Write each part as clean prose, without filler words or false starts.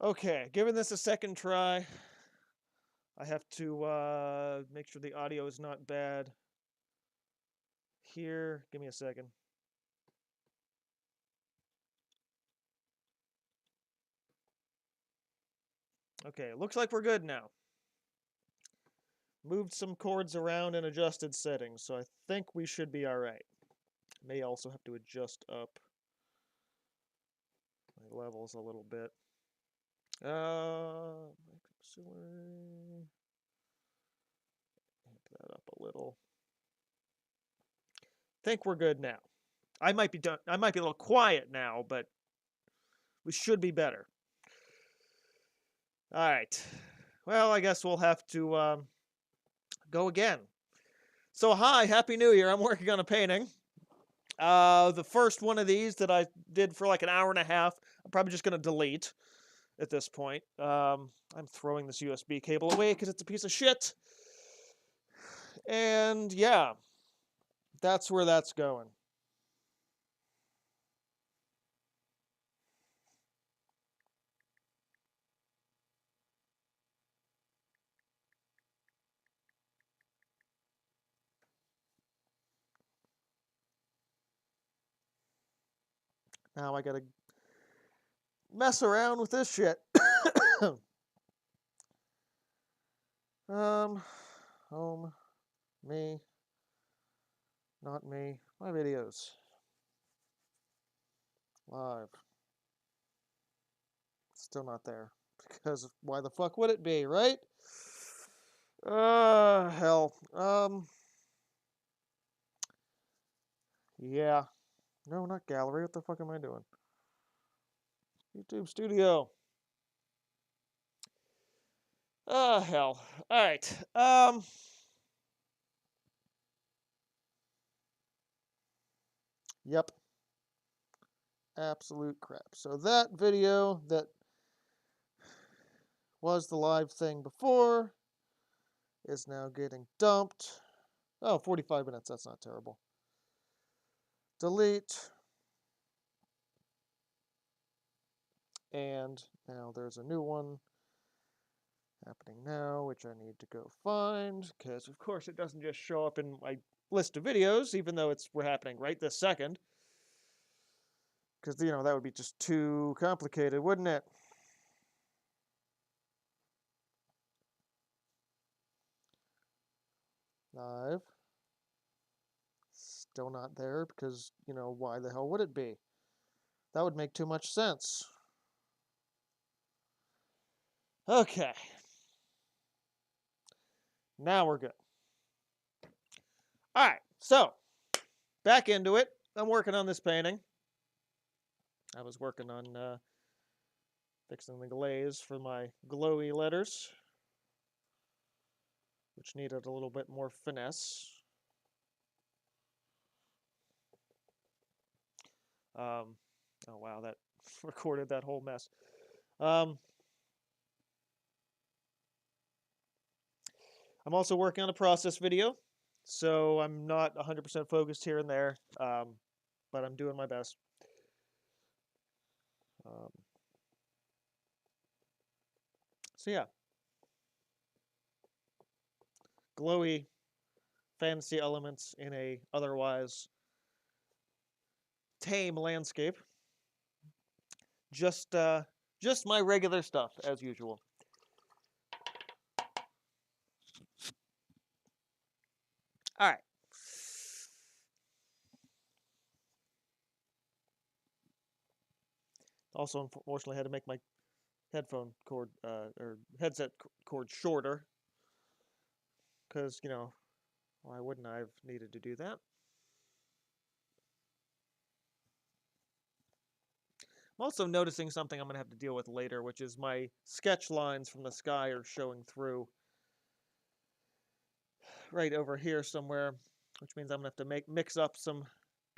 Okay, giving this a second try. I have to make sure the audio is not bad. Here, give me a second. Okay, looks like we're good now. Moved some chords around and adjusted settings, so I think we should be alright. May also have to adjust up my levels a little bit. Amp that up a little. Think we're good now. I might be a little quiet now, but we should be better. All right. Well, I guess we'll have to go again. So, hi, Happy New Year. I'm working on a painting. The first one of these that I did for like an hour and a half, I'm probably just going to delete at this point. I'm throwing this USB cable away because it's a piece of shit. And yeah, that's where that's going. Now I gotta mess around with this shit. Home, me, not me, my videos, live. Still not there, because why the fuck would it be, right? Hell. Yeah. No, not gallery. What the fuck am I doing? YouTube Studio. Hell. Alright. Yep. Absolute crap. So that video that was the live thing before is now getting dumped. Oh, 45 minutes. That's not terrible. Delete. And now there's a new one happening now, which I need to go find, because of course it doesn't just show up in my list of videos, even though we're happening right this second. Because, you know, that would be just too complicated, wouldn't it? Live. Still not there, because, you know, why the hell would it be? That would make too much sense. Okay. Now we're good. Alright, so, back into it. I'm working on this painting. I was working on fixing the glaze for my glowy letters, which needed a little bit more finesse. Oh wow, that recorded that whole mess. I'm also working on a process video, so I'm not 100% focused here and there, but I'm doing my best. So yeah, glowy, fantasy elements in a otherwise tame landscape. Just my regular stuff as usual. All right. Also, unfortunately, I had to make my headphone cord or headset cord shorter because, you know, why wouldn't I have needed to do that? I'm also noticing something I'm going to have to deal with later, which is my sketch lines from the sky are showing through right over here somewhere, which means I'm going to have to mix up some.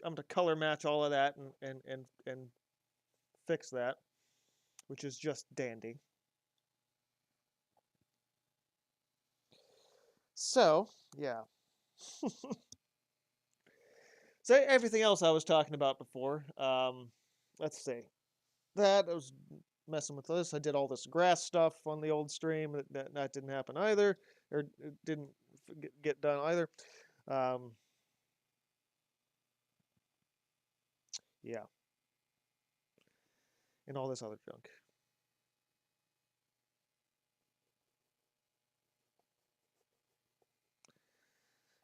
I'm going to color match all of that and fix that, which is just dandy. So, yeah. So everything else I was talking about before, let's see. That was messing with this. I did all this grass stuff on the old stream. That didn't happen either, or it didn't get done either. Yeah, and all this other junk.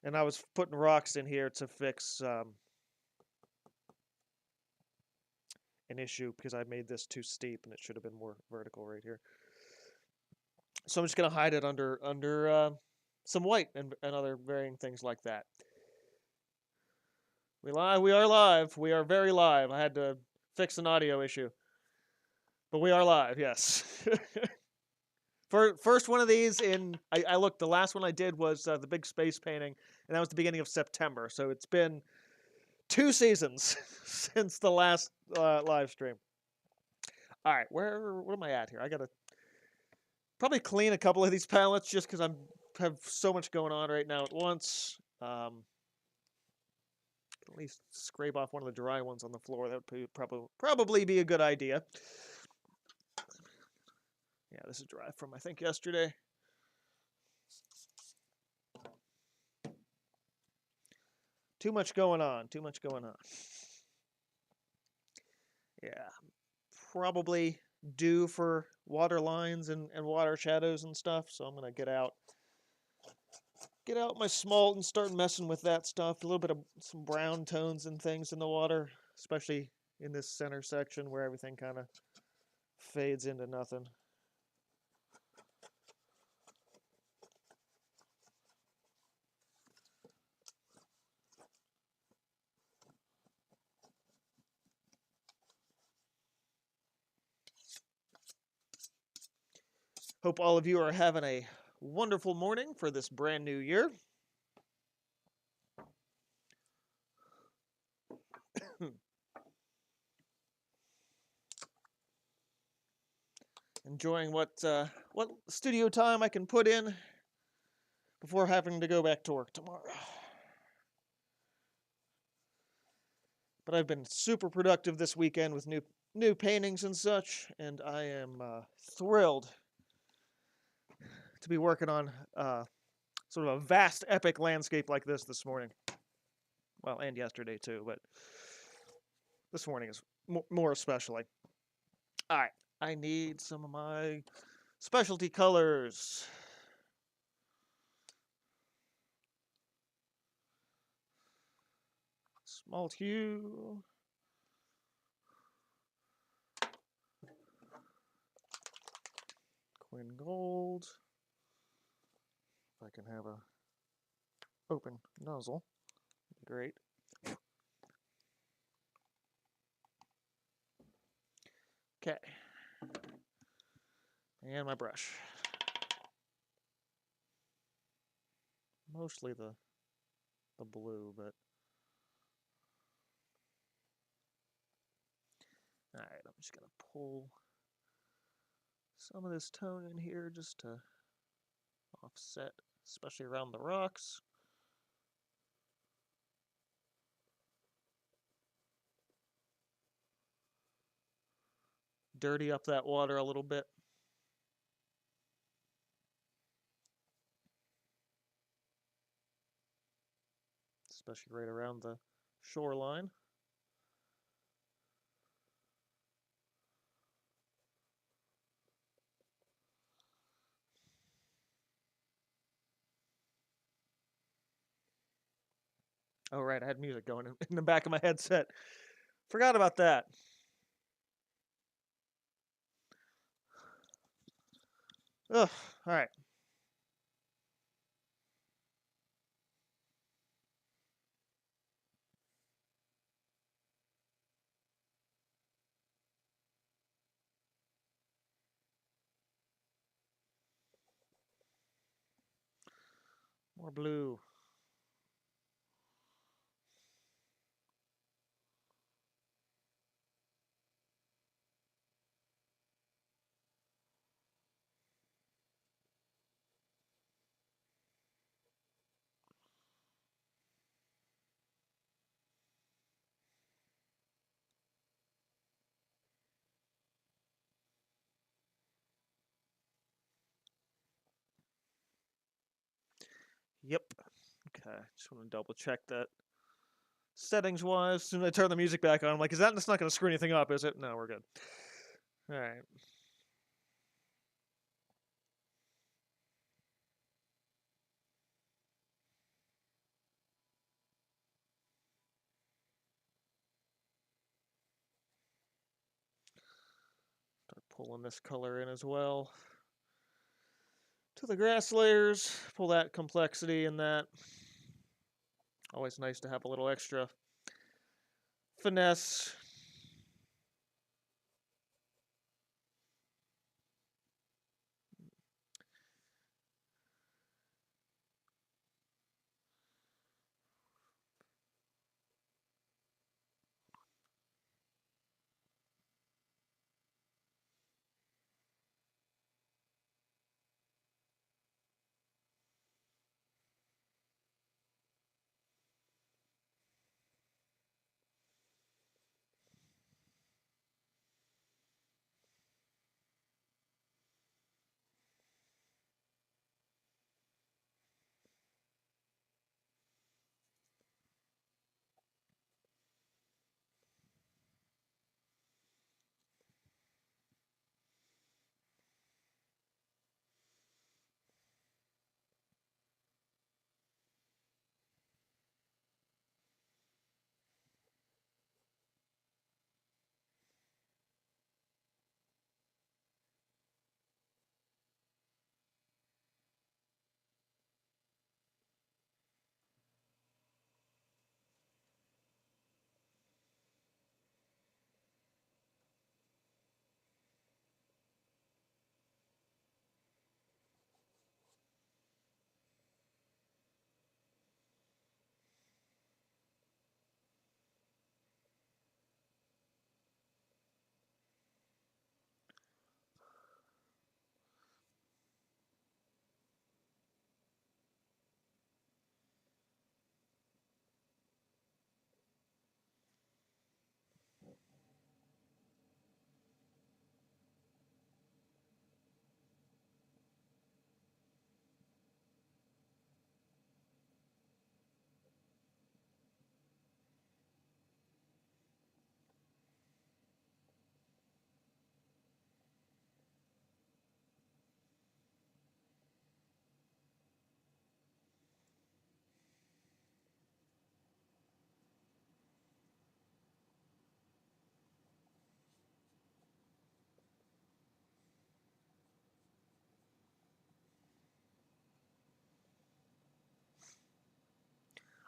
And I was putting rocks in here to fix an issue because I made this too steep and it should have been more vertical right here. So I'm just gonna hide it under some white and other varying things like that. We are live. We are very live. I had to fix an audio issue, but we are live. Yes. First one of these I looked. The last one I did was the big space painting, and that was the beginning of September. So it's been 2 seasons since the last live stream. All right, what am I at here? I gotta probably clean a couple of these palettes just because I have so much going on right now at once. At least scrape off one of the dry ones on the floor. That would probably be a good idea. Yeah, this is dry from I think yesterday. Too much going on. Too much going on. Yeah, probably due for water lines and water shadows and stuff. So I'm gonna get out my smalt and start messing with that stuff. A little bit of some brown tones and things in the water, especially in this center section where everything kind of fades into nothing. Hope all of you are having a wonderful morning for this brand new year. Enjoying what studio time I can put in before having to go back to work tomorrow. But I've been super productive this weekend with new paintings and such, and I am thrilled to be working on sort of a vast, epic landscape like this morning. Well, and yesterday too, but this morning is more especially. All right, I need some of my specialty colors. Smalt hue. Quinn gold. If I can have a open nozzle, great. Okay. And my brush. Mostly the blue, but all right, I'm just gonna pull some of this tone in here just to offset, especially around the rocks. Dirty up that water a little bit. Especially right around the shoreline. Oh, right, I had music going in the back of my headset. Forgot about that. Ugh, all right. More blue. Yep. Okay, just want to double check that settings wise. As soon as I turn the music back on, I'm like, that's not going to screw anything up, is it? No, we're good. All right. Start pulling this color in as well. To the grass layers, pull that complexity in that. Always nice to have a little extra finesse.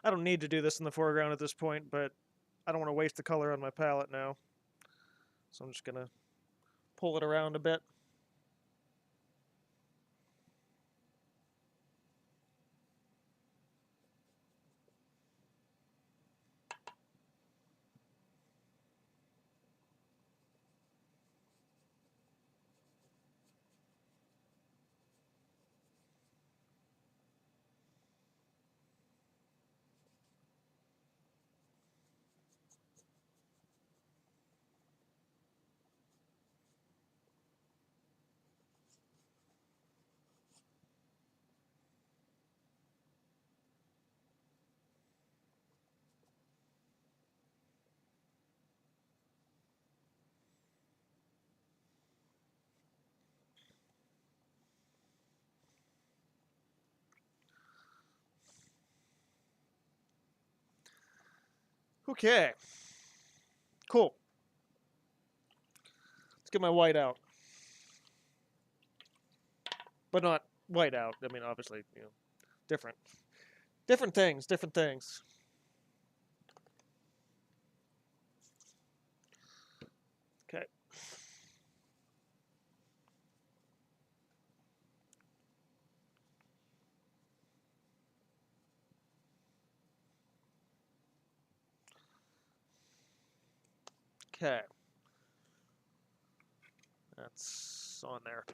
I don't need to do this in the foreground at this point, but I don't want to waste the color on my palette now. So I'm just going to pull it around a bit. Okay. Cool. Let's get my white out. But not white out. I mean, obviously, different. Different things, different things. Okay. Okay. That's on there.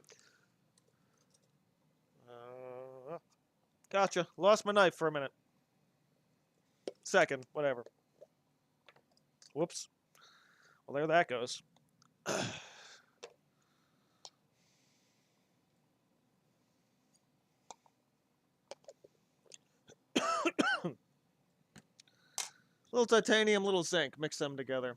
Gotcha. Lost my knife for a minute. Second, whatever. Whoops. Well, there that goes. Little titanium, little zinc. Mix them together.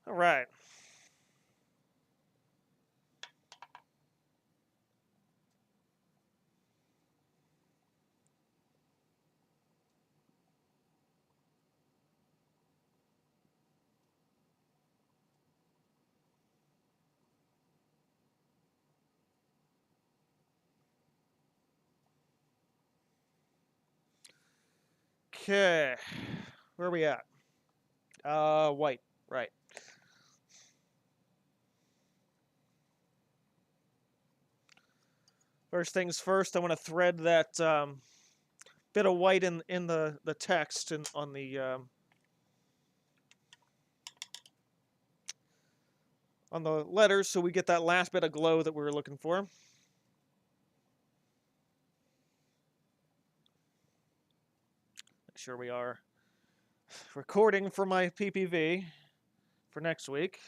All right. Okay. Where are we at? White. Right. First things first, I want to thread that bit of white in the text and on the letters, so we get that last bit of glow that we were looking for. Make sure we are recording for my PPV for next week.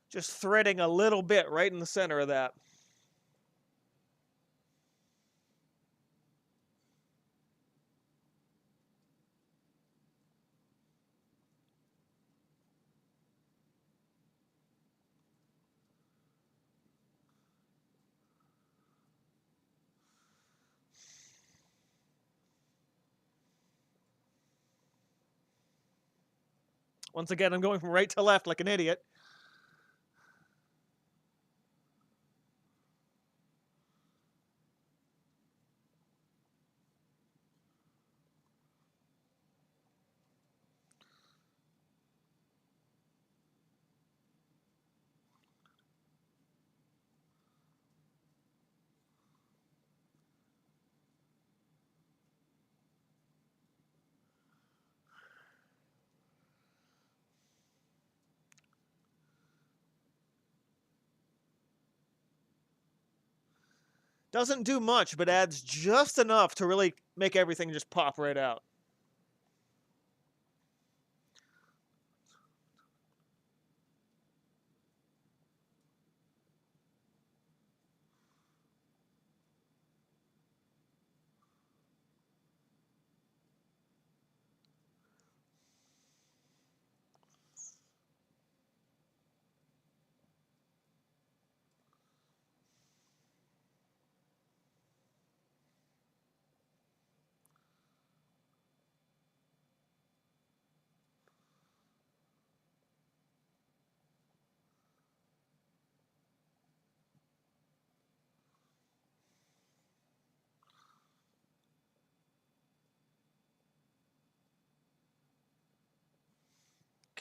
Just threading a little bit right in the center of that. Once again, I'm going from right to left like an idiot. Doesn't do much, but adds just enough to really make everything just pop right out.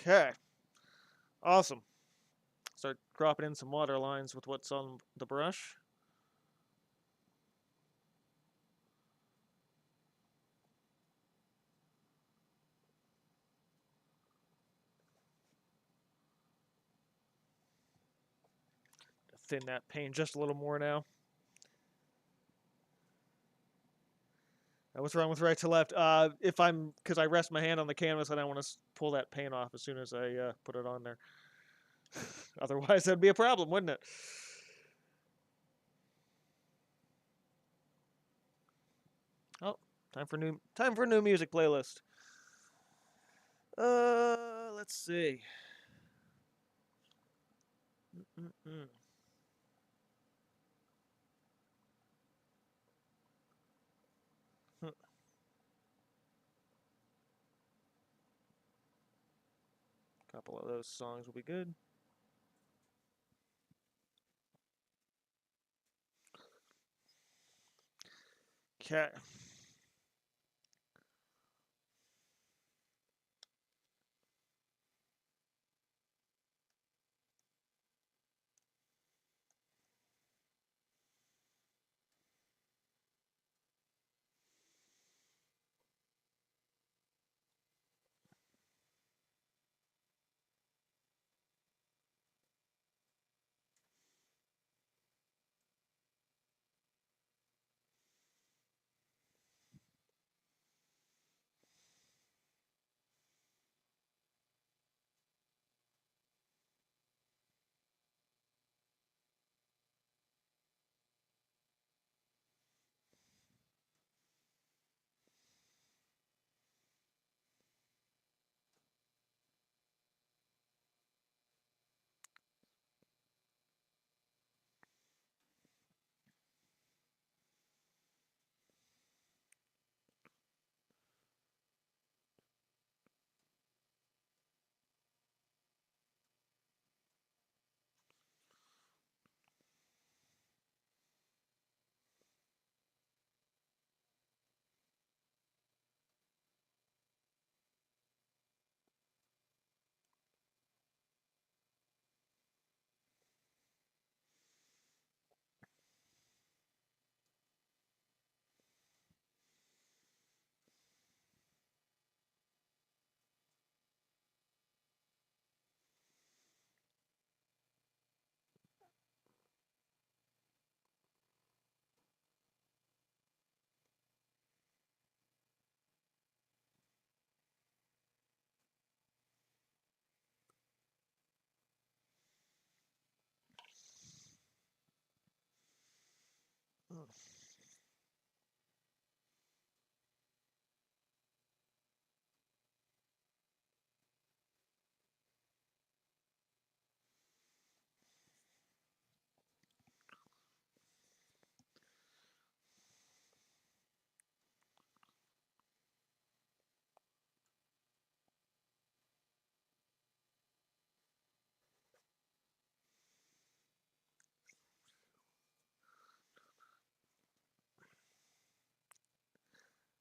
Okay. Awesome. Start dropping in some water lines with what's on the brush. Thin that paint just a little more now. What's wrong with right to left? Because I rest my hand on the canvas and I want to pull that paint off as soon as I put it on there. Otherwise, that'd be a problem, wouldn't it? Oh, time for new music playlist. Let's see. Mm-mm-mm. couple of those songs will be good. Okay.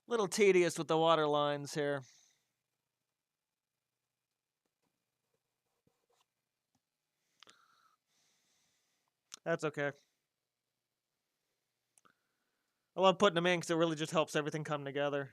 Little tedious with the water lines here. That's okay. I love putting them in because it really just helps everything come together.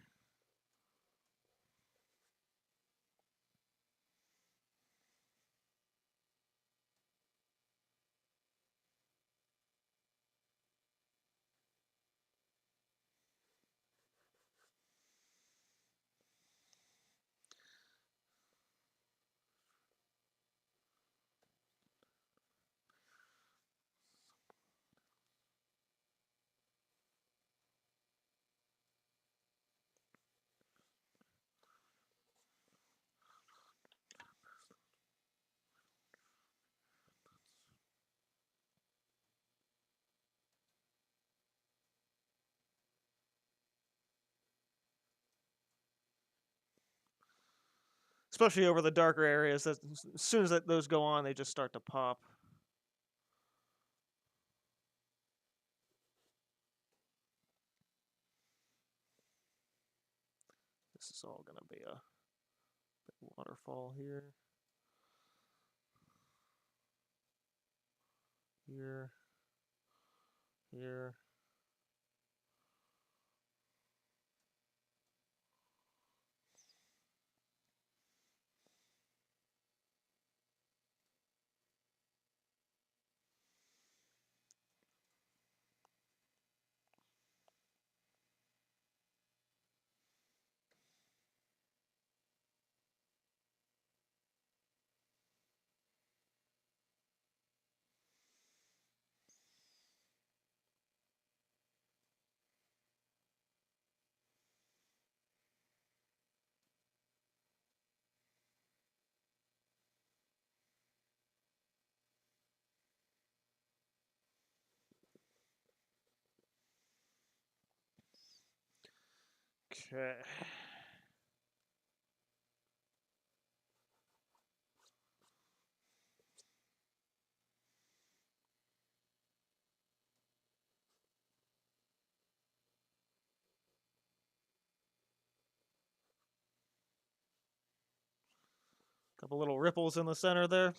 Especially over the darker areas. As soon as those go on, they just start to pop. This is all going to be a big waterfall here. Here. Here. Okay. Couple little ripples in the center there.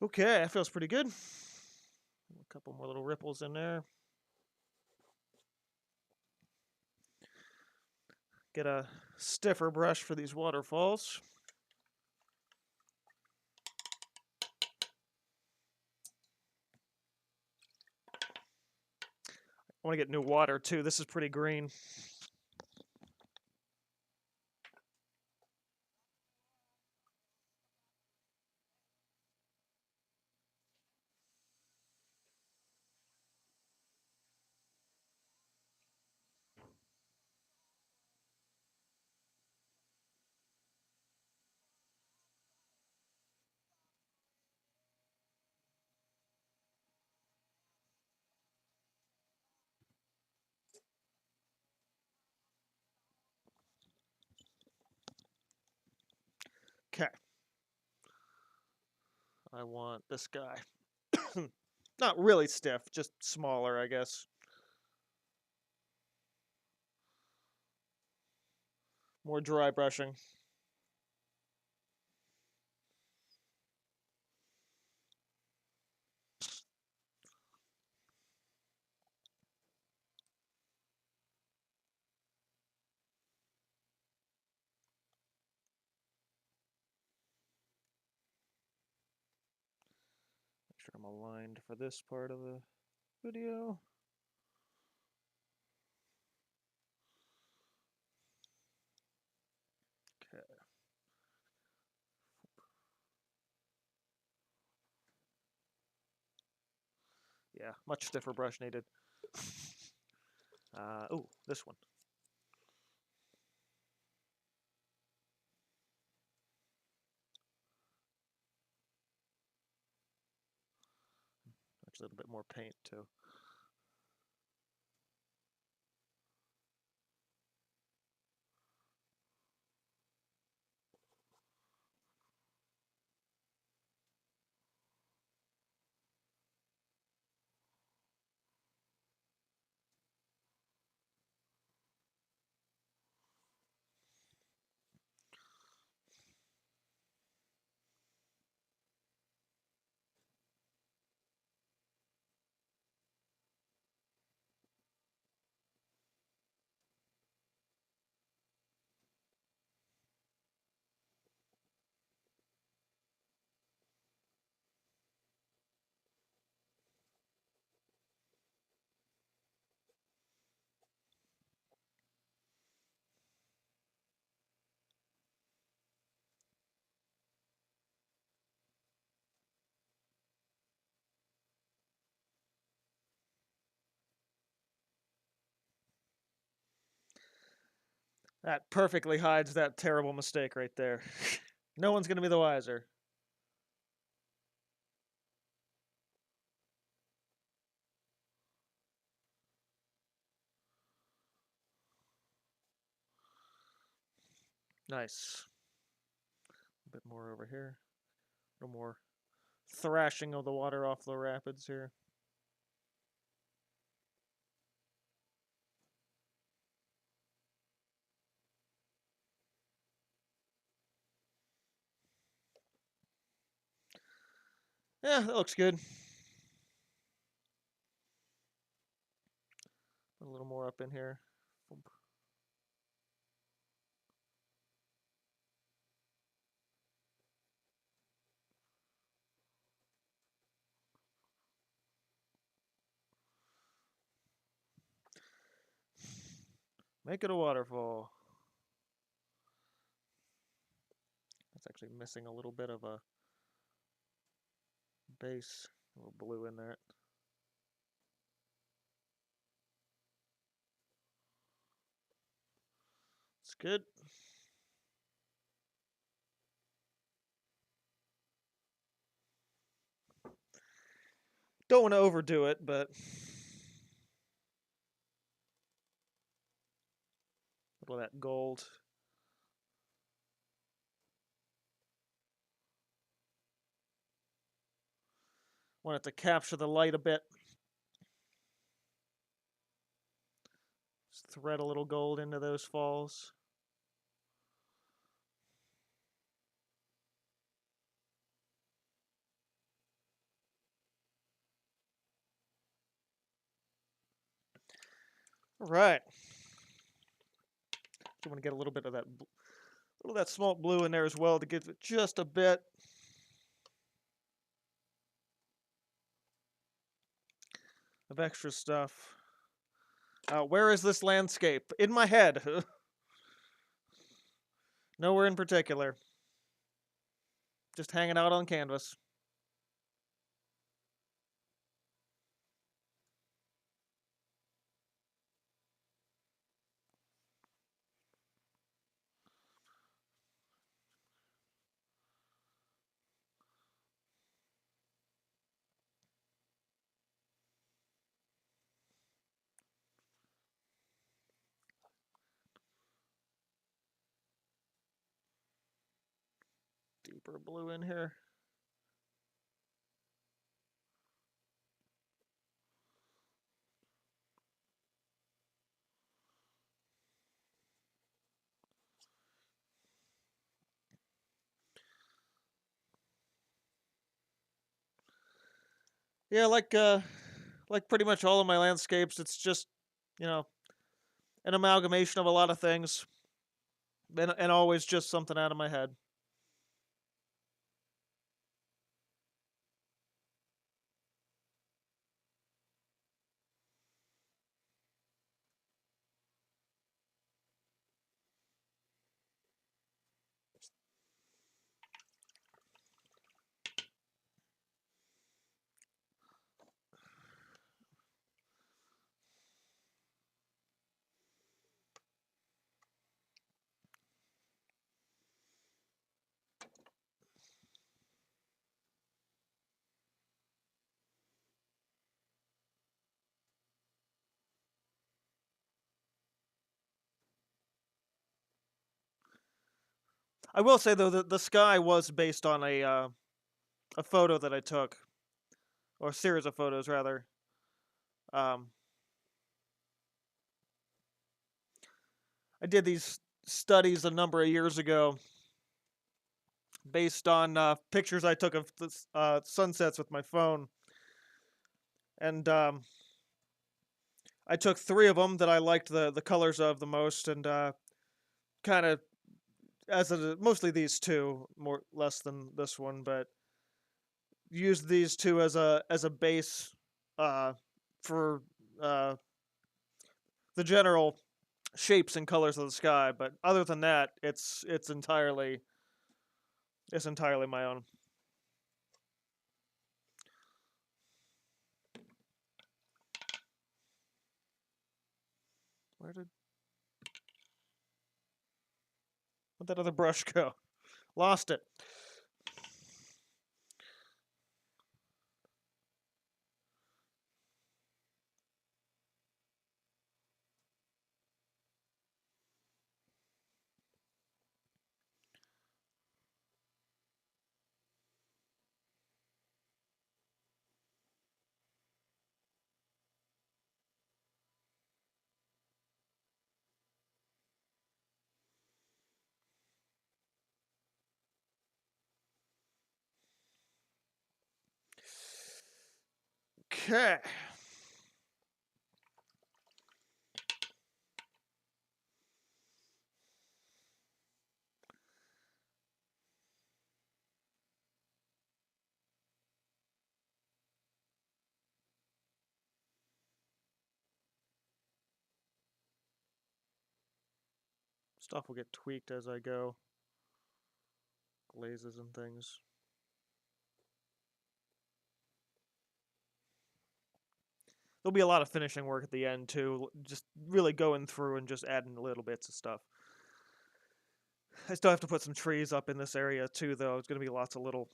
Okay, that feels pretty good. A couple more little ripples in there. Get a stiffer brush for these waterfalls. I want to get new water too. This is pretty green. Okay. I want this guy. Not really stiff, just smaller, I guess. More dry brushing. Make sure I'm aligned for this part of the video. Okay. Yeah, much stiffer brush needed. Oh, this one. Actually, a little bit more paint too. That perfectly hides that terrible mistake right there. No one's going to be the wiser. Nice. A bit more over here. A little more thrashing of the water off the rapids here. Yeah, that looks good. A little more up in here. Make it a waterfall. That's actually missing a little bit of a base. A little blue in there. It's good. Don't want to overdo it, but a little of that gold. Want it to capture the light a bit. Just thread a little gold into those falls. All right. So want to get a little bit of that, little of that small blue in there as well to give it just a bit. Of extra stuff. Where is this landscape? In my head. Nowhere in particular. Just hanging out on canvas. Deeper blue in here. Yeah, like pretty much all of my landscapes, it's just, you know, an amalgamation of a lot of things, and always just something out of my head. I will say though that the sky was based on a photo that I took, or a series of photos rather. Um, I did these studies a number of years ago based on pictures I took of the sunsets with my phone, and I took three of them that I liked the colors of the most, and kind of mostly these two, more less than this one, but used these two as a base for uh, the general shapes and colors of the sky. But other than that, it's entirely my own. Where'd that other brush go? Lost it. Okay. stuff will get tweaked as I go. Glazes and things. There'll be a lot of finishing work at the end too, just really going through and just adding little bits of stuff. I still have to put some trees up in this area too, though. It's going to be lots of little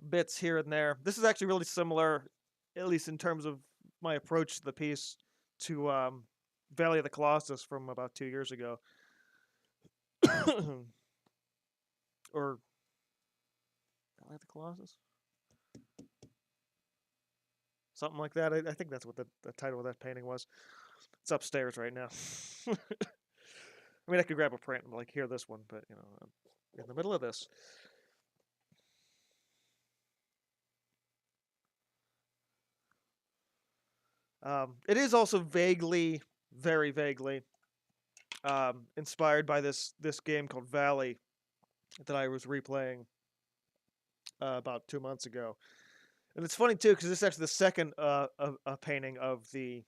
bits here and there. This is actually really similar, at least in terms of my approach to the piece, to Valley of the Colossus from about 2 years ago. Or Valley of the Colossus? Something like that. I think that's what the title of that painting was. It's upstairs right now. I mean, I could grab a print and like hear this one, but you know, I'm in the middle of this. It is also vaguely, very vaguely, inspired by this game called Valley that I was replaying about 2 months ago. And it's funny too, because this is actually the second painting of the,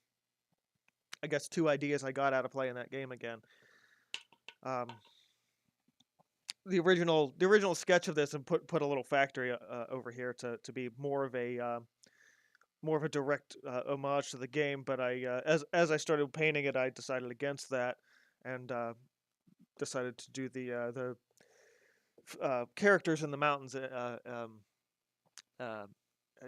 I guess, 2 ideas I got out of playing that game again. The original sketch of this and put a little factory over here to be more of a direct homage to the game. But as I started painting it, I decided against that and decided to do the characters in the mountains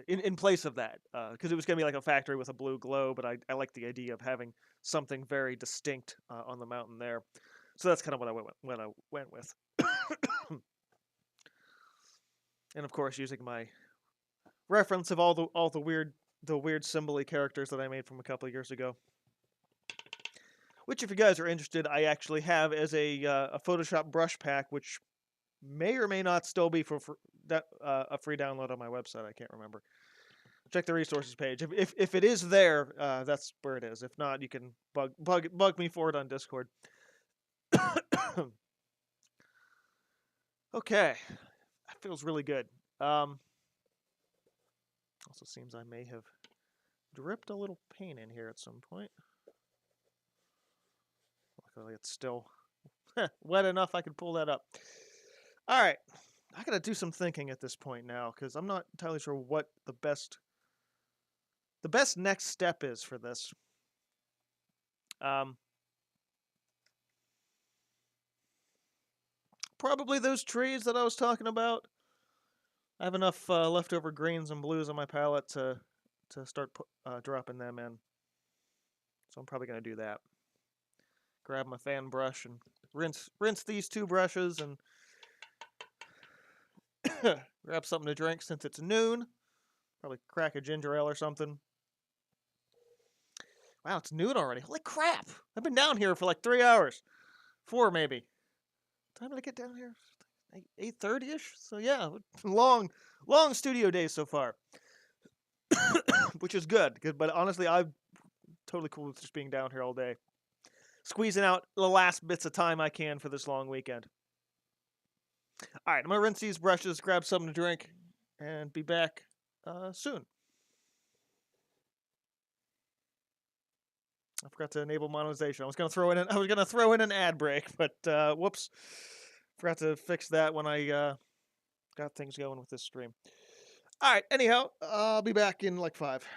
in place of that, because it was going to be like a factory with a blue glow, but I like the idea of having something very distinct on the mountain there. So that's kind of what I went with. And of course, using my reference of all the weird symbol-y characters that I made from a couple of years ago. Which, if you guys are interested, I actually have as a Photoshop brush pack, which may or may not still be for a free download on my website. I can't remember. Check the resources page. If it is there, that's where it is. If not, you can bug me for it on Discord. Okay, that feels really good. Also seems I may have dripped a little paint in here at some point. Luckily, it's still wet enough I can pull that up. All right, I gotta do some thinking at this point now because I'm not entirely sure what the best next step is for this. Probably those trees that I was talking about. I have enough leftover greens and blues on my palette to start dropping them in. So I'm probably gonna do that. Grab my fan brush and rinse these 2 brushes and grab something to drink since it's noon. Probably crack a ginger ale or something. Wow, it's noon already. Holy crap! I've been down here for like 3 hours. 4 maybe. What time did I get down here? 8:30ish? So yeah, long studio days so far. Which is good, but honestly, I'm totally cool with just being down here all day. Squeezing out the last bits of time I can for this long weekend. Alright, I'm going to rinse these brushes, grab something to drink, and be back soon. I forgot to enable monetization. I was going to throw in an ad break, but whoops. Forgot to fix that when I got things going with this stream. Alright, anyhow, I'll be back in like 5.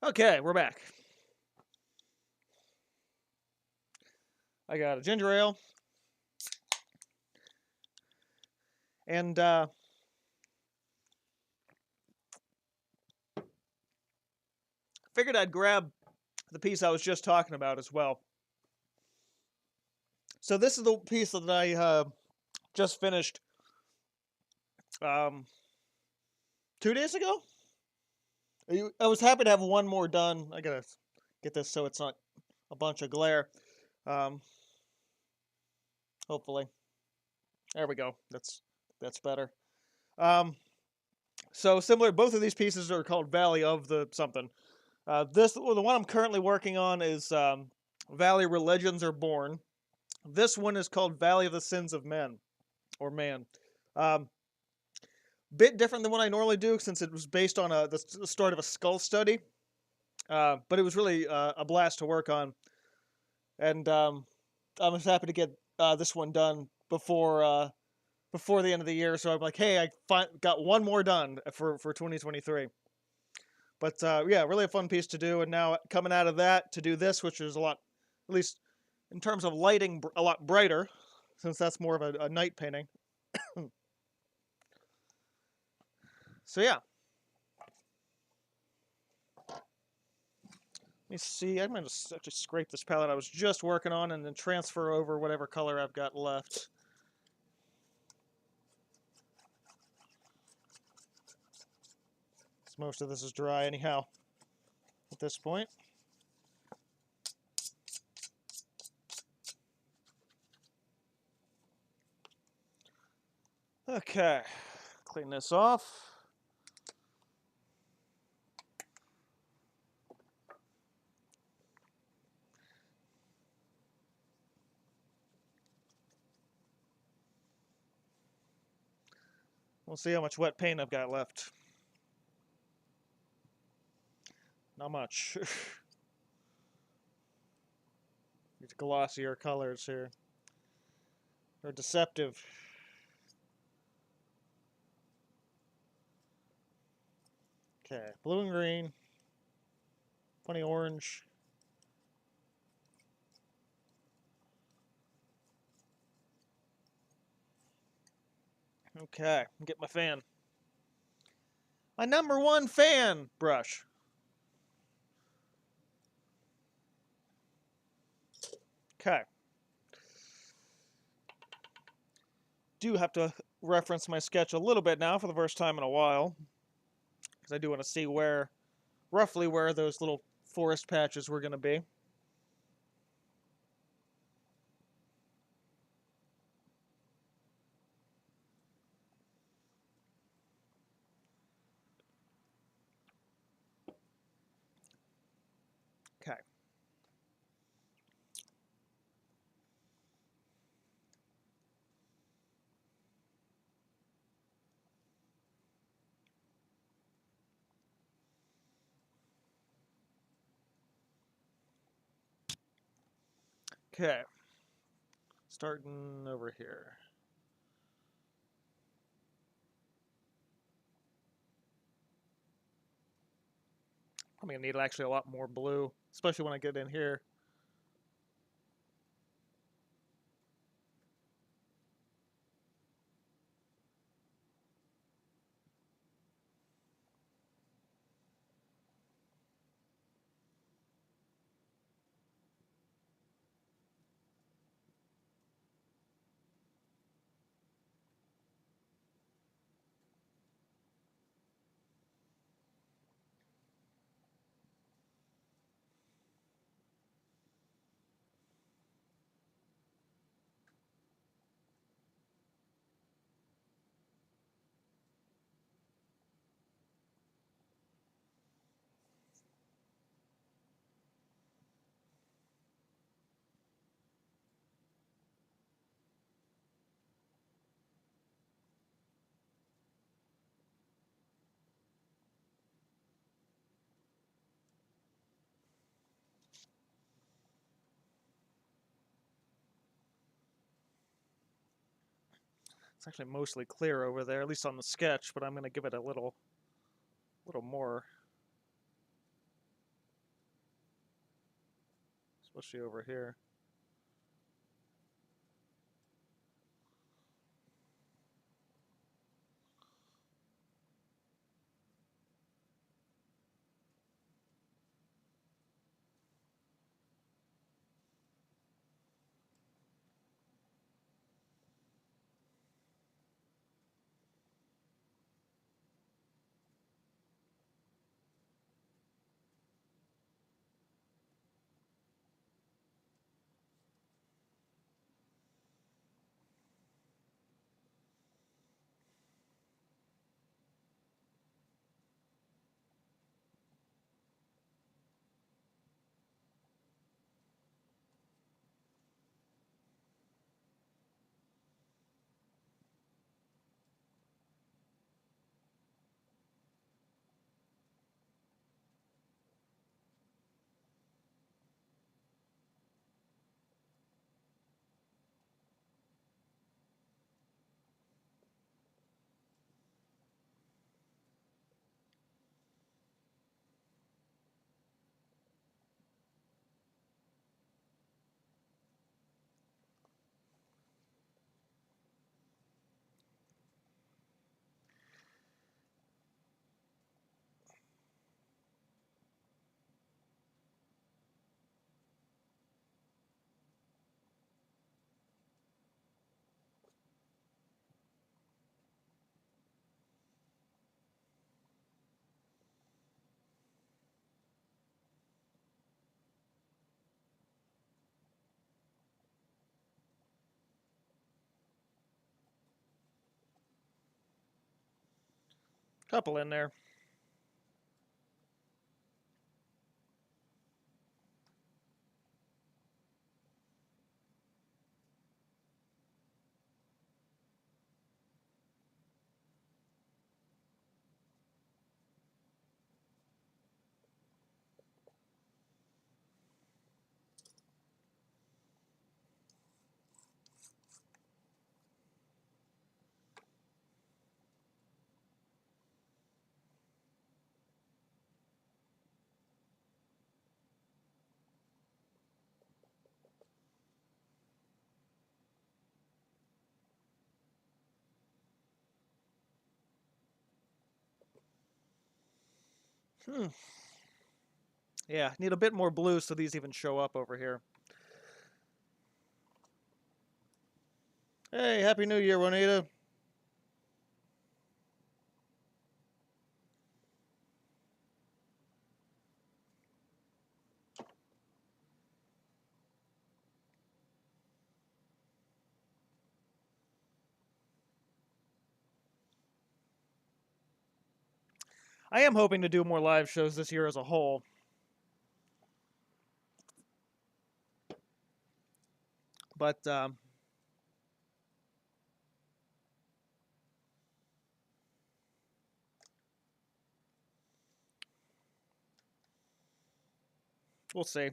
Okay, we're back. I got a ginger ale. And figured I'd grab the piece I was just talking about as well. So this is the piece that I just finished 2 days ago. I was happy to have one more done. I gotta get this so it's not a bunch of glare. Um, hopefully, there we go. That's better. Um, so similar. Both of these pieces are called Valley of the something. The one I'm currently working on is Valley Religions Are Born. This one is called Valley of the Sins of Men, or Man. Um, Bit different than what I normally do since it was based on the start of a skull study. But it was really a blast to work on, and I was happy to get this one done before the end of the year. So I'm like, hey, got one more done for 2023. But yeah, really a fun piece to do. And now coming out of that to do this, which is a lot, at least in terms of lighting, a lot brighter, since that's more of a night painting. So yeah. Let me see. I'm going to actually scrape this palette I was just working on and then transfer over whatever color I've got left. So most of this is dry anyhow at this point. Okay, clean this off. We'll see how much wet paint I've got left. Not much. These glossier colors here. They're deceptive. Okay, blue and green. Funny orange. Okay, get my fan. My #1 fan brush. Okay. Do have to reference my sketch a little bit now for the first time in a while, because I do want to see roughly where those little forest patches were going to be. Okay. Okay. Starting over here. I'm going to need actually a lot more blue, especially when I get in here. It's actually mostly clear over there, at least on the sketch, but I'm going to give it a little more. especially over here. Couple in there. Yeah, need a bit more blue so these even show up over here. Hey, Happy New Year, Juanita. I am hoping to do more live shows this year as a whole. But we'll see.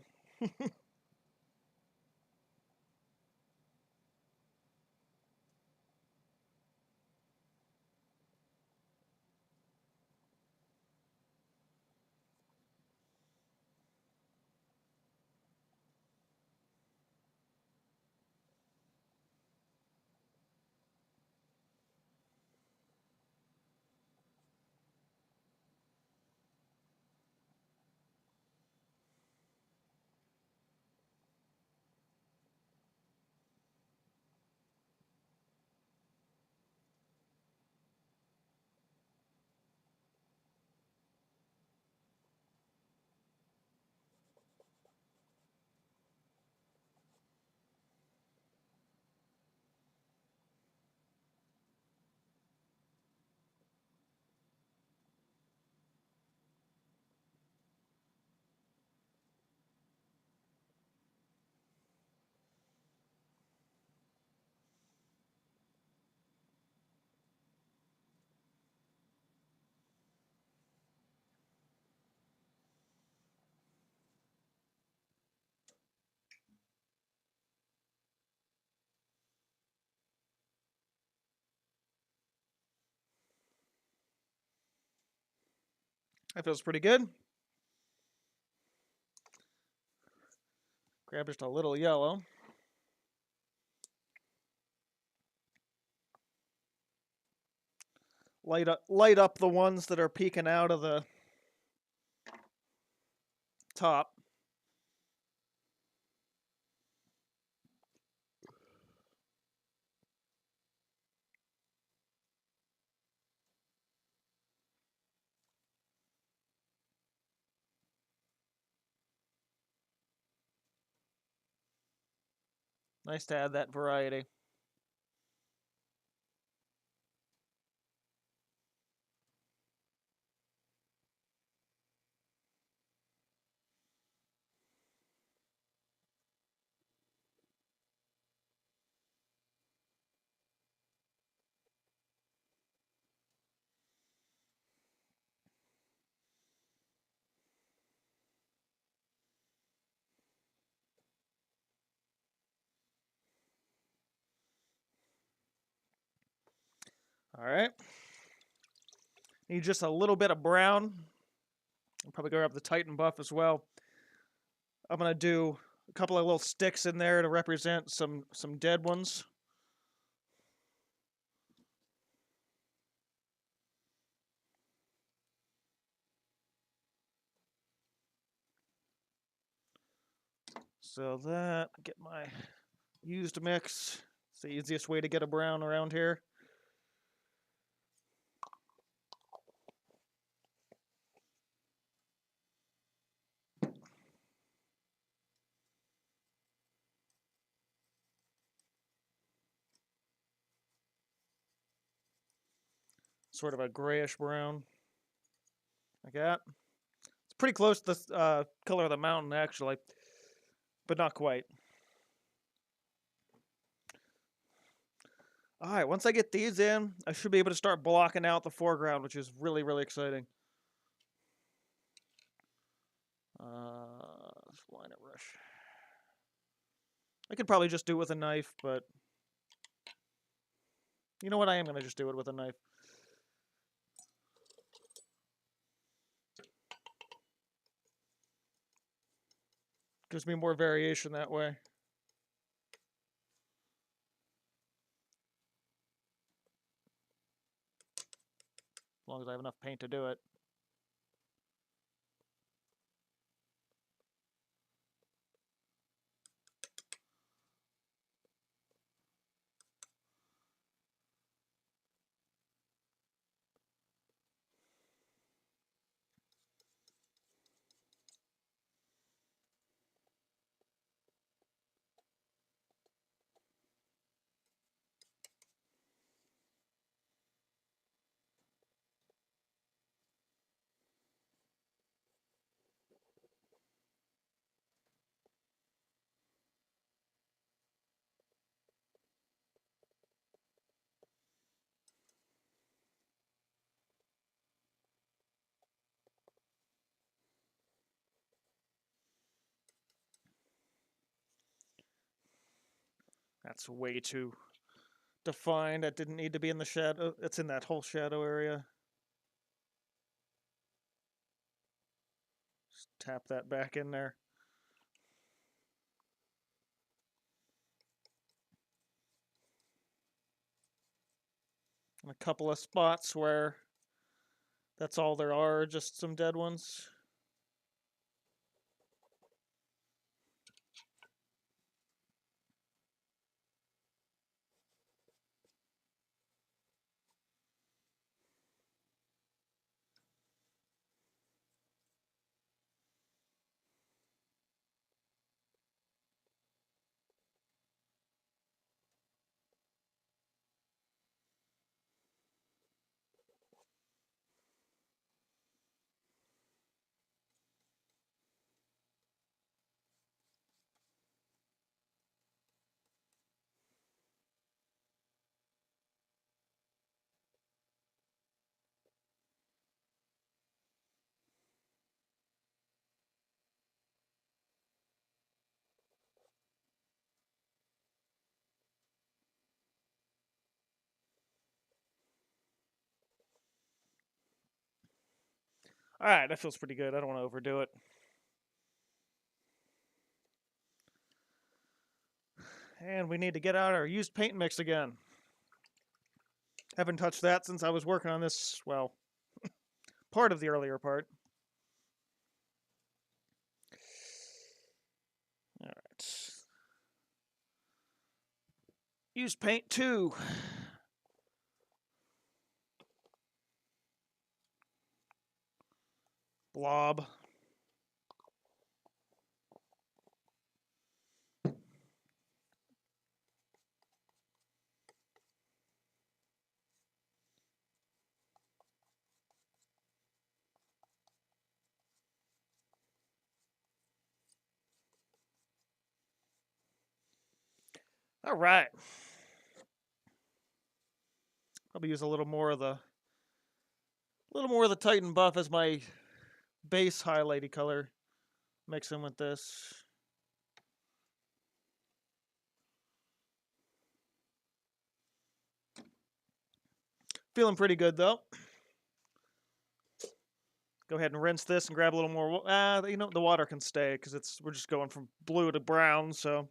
That feels pretty good. Grab just a little yellow. Light up the ones that are peeking out of the top. Nice to add that variety. All right. Need just a little bit of brown. I'll probably grab the Titan buff as well. I'm gonna do a couple of little sticks in there to represent some dead ones. So that, get my used mix. It's the easiest way to get a brown around here. Sort of a grayish brown. Like that. It's pretty close to the color of the mountain, actually, but not quite. All right, once I get these in, I should be able to start blocking out the foreground, which is really, really exciting. Line it rush. I could probably just do it with a knife, but you know what? I am going to just do it with a knife. Gives me more variation that way. As long as I have enough paint to do it. That's way too defined. That didn't need to be in the shadow. It's in that whole shadow area. Just tap that back in there. And a couple of spots where that's all there are, just some dead ones. All right, that feels pretty good. I don't want to overdo it. And we need to get out our used paint mix again. Haven't touched that since I was working on this, well, part of the earlier part. All right. Used paint 2. Blob. All right. Probably use a little more of the Titan buff as my base highlighty color. Mix in with this. Feeling pretty good though. Go ahead and rinse this and grab a little more. The water can stay because we're just going from blue to brown. So.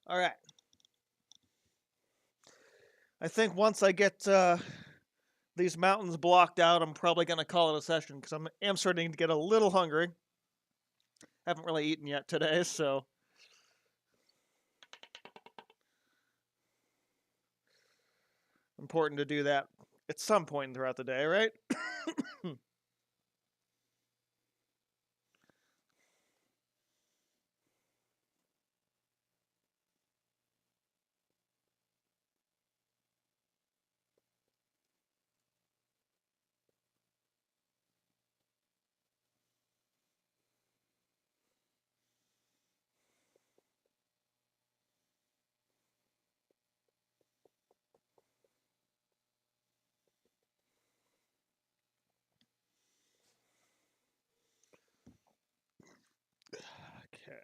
All right. I think once I get these mountains blocked out, I'm probably going to call it a session because I am starting to get a little hungry. Haven't really eaten yet today, so. Important to do that at some point throughout the day, right? Okay.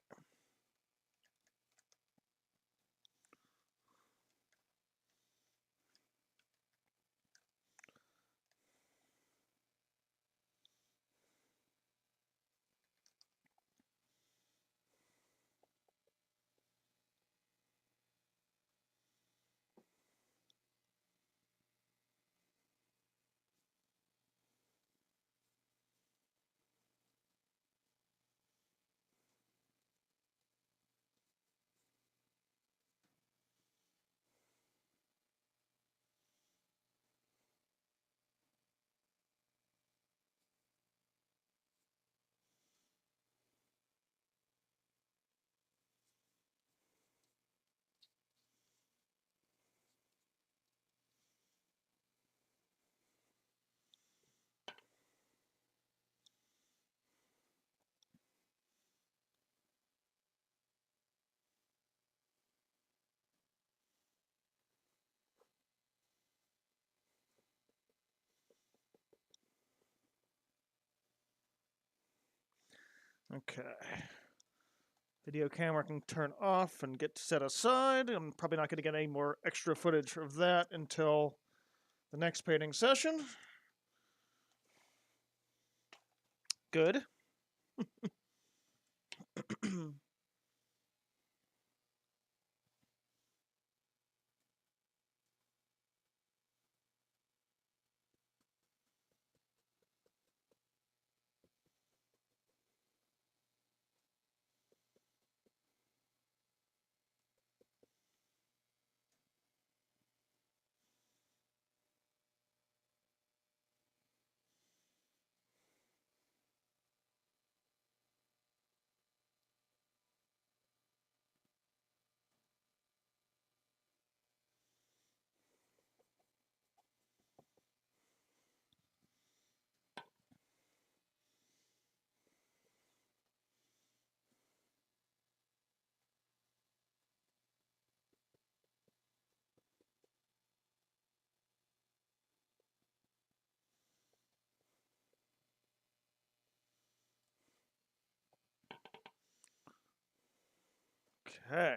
Okay. Video camera can turn off and get set aside. I'm probably not going to get any more extra footage of that until the next painting session. Good. Okay.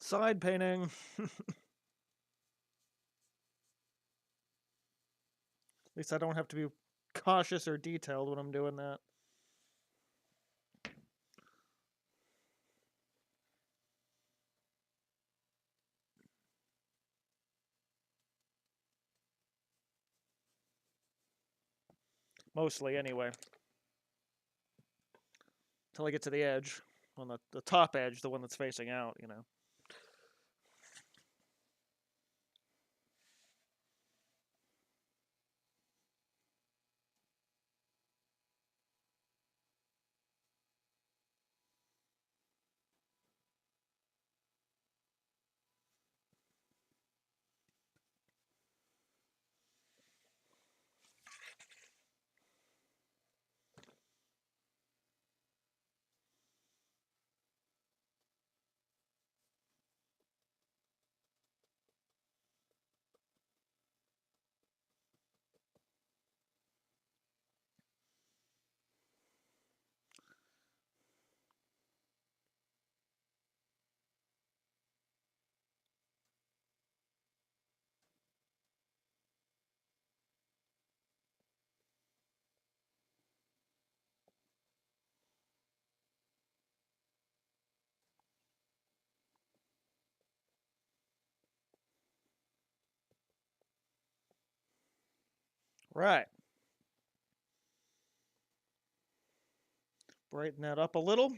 Side painting. At least I don't have to be cautious or detailed when I'm doing that. Mostly, anyway. Until I get to the edge. On the top edge, the one that's facing out, you know. Right. Brighten that up a little.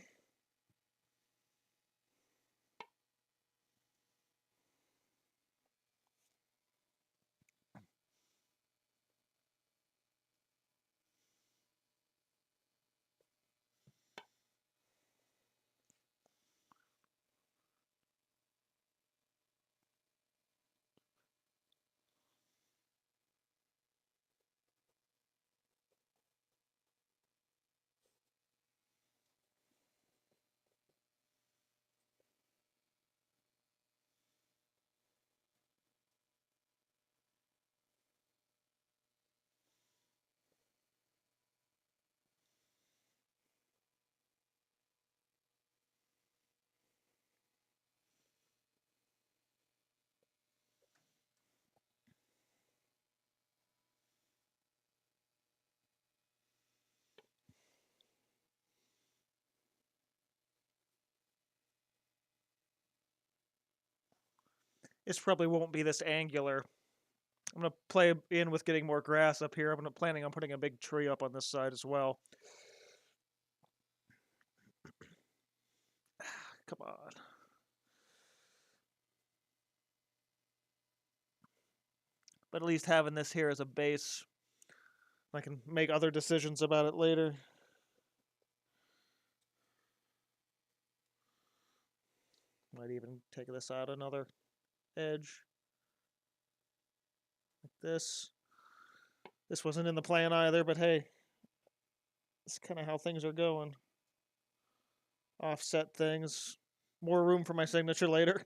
This probably won't be this angular. I'm going to play in with getting more grass up here. I'm planning on putting a big tree up on this side as well. Come on. But at least having this here as a base, I can make other decisions about it later. Might even take this out another edge. Like this. This wasn't in the plan either, but hey, it's kind of how things are going. Offset things. More room for my signature later.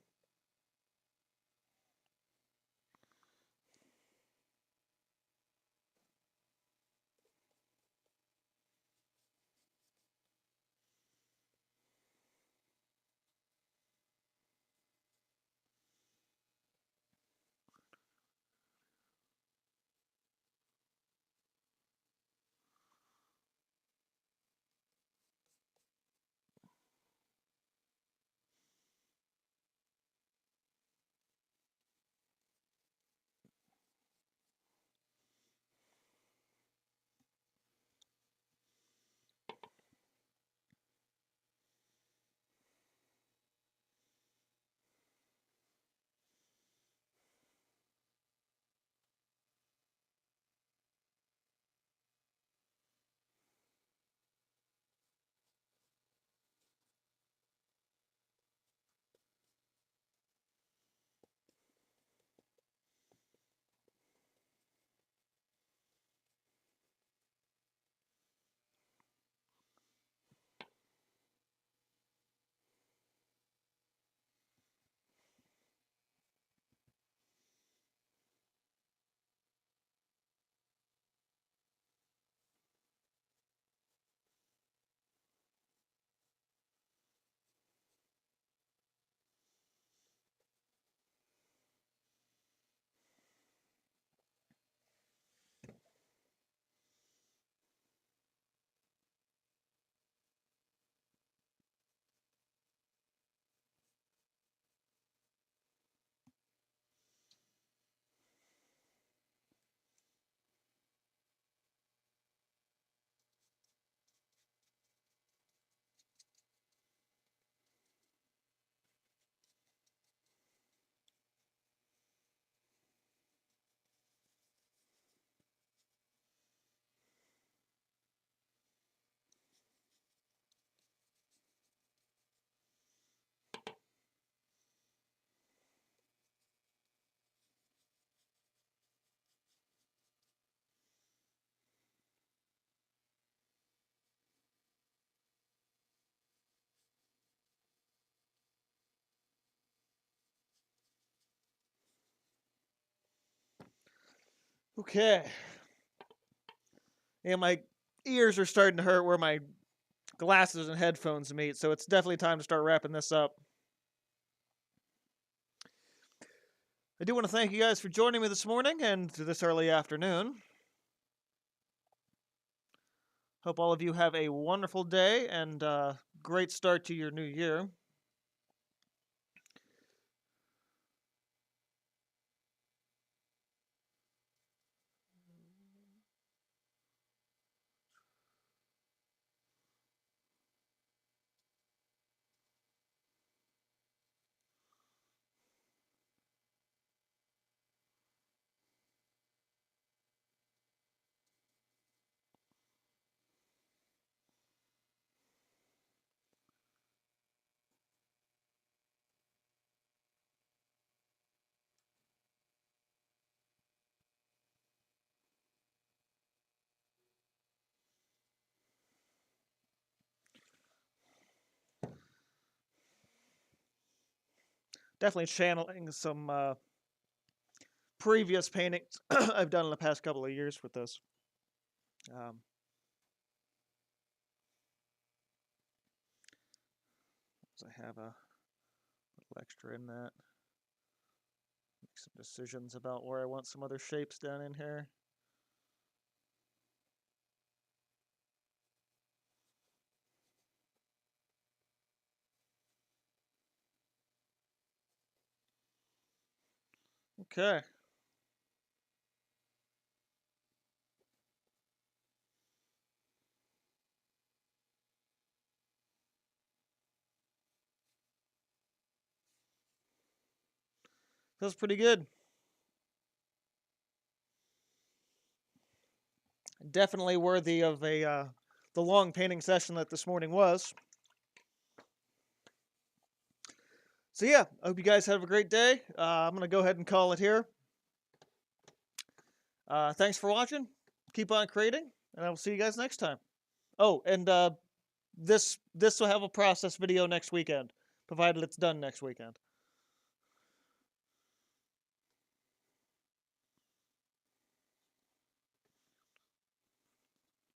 Okay. Yeah, my ears are starting to hurt where my glasses and headphones meet, so it's definitely time to start wrapping this up. I do want to thank you guys for joining me this morning and this early afternoon. Hope all of you have a wonderful day and great start to your new year. Definitely channeling some previous paintings I've done in the past couple of years with this. Um, so I have a little extra in that. Make some decisions about where I want some other shapes down in here. Okay. Feels pretty good. Definitely worthy of a the long painting session that this morning was. So yeah, I hope you guys have a great day. I'm gonna go ahead and call it here. Thanks for watching. Keep on creating, and I will see you guys next time. Oh, and this will have a process video next weekend, provided it's done next weekend.